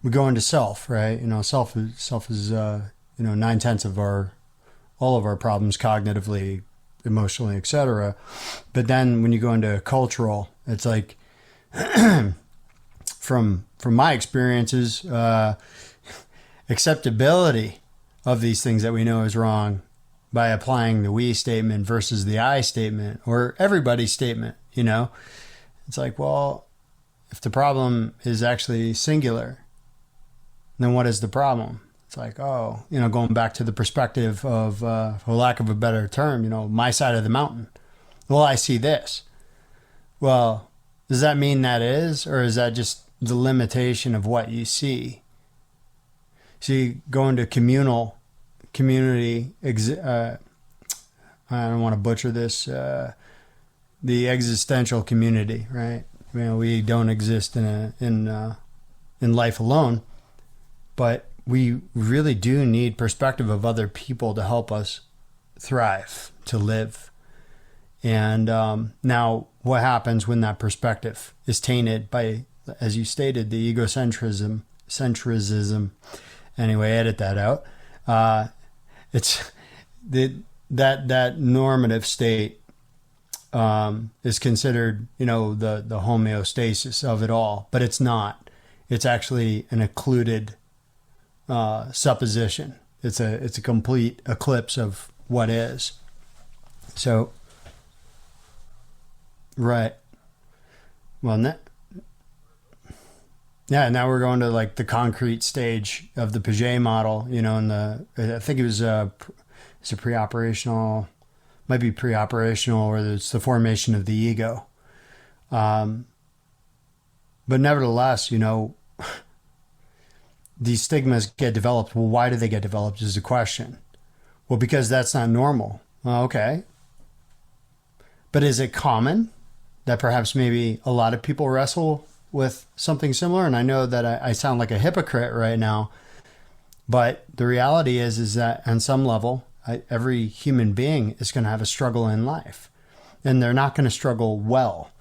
we go into self, right? Self is 9/10 of all of our problems cognitively, emotionally, etc. But then when you go into cultural, it's like from my experiences, acceptability of these things that we know is wrong by applying the we statement versus the I statement or everybody's statement, It's like, well, if the problem is actually singular, then what is the problem? It's like, going back to the perspective of, for lack of a better term, my side of the mountain. Well, I see this. Well, does that mean that is, or is that just the limitation of what you see? So you go into community, I don't want to butcher this, the existential community, right? We don't exist in life alone, but we really do need perspective of other people to help us thrive, to live. And now what happens when that perspective is tainted by, as you stated, the egocentrism, anyway, edit that out. It's that normative state is considered, the homeostasis of it all, but it's not. It's actually an occluded supposition. It's a complete eclipse of what is. So, right. Well, now we're going to like the concrete stage of the Piaget model, and I think it was it's a pre-operational, might be pre-operational, or it's the formation of the ego. But nevertheless, these stigmas get developed. Well, why do they get developed is the question. Well, because that's not normal. Well, okay. But is it common that perhaps maybe a lot of people wrestle with something similar? And I know that I sound like a hypocrite right now, but the reality is that on some level, every human being is going to have a struggle in life, and they're not going to struggle well.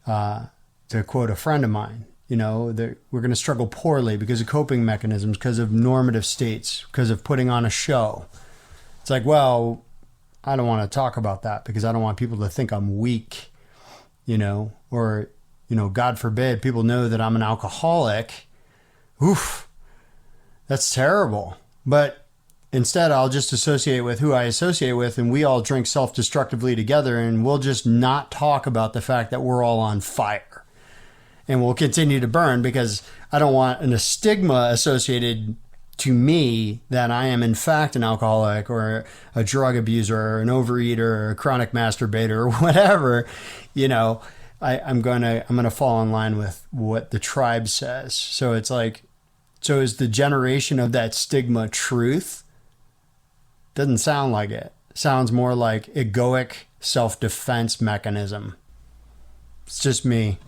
To quote a friend of mine, we're going to struggle poorly because of coping mechanisms, because of normative states, because of putting on a show. It's like, well, I don't want to talk about that because I don't want people to think I'm weak, or, God forbid, people know that I'm an alcoholic. Oof, that's terrible. But instead, I'll just associate with who I associate with, and we all drink self-destructively together, and we'll just not talk about the fact that we're all on fire. And we'll continue to burn because I don't want a stigma associated to me that I am in fact an alcoholic or a drug abuser or an overeater or a chronic masturbator or whatever. I'm gonna fall in line with what the tribe says. So it's like, so is the generation of that stigma truth? Doesn't sound like it. Sounds more like egoic self-defense mechanism. It's just me.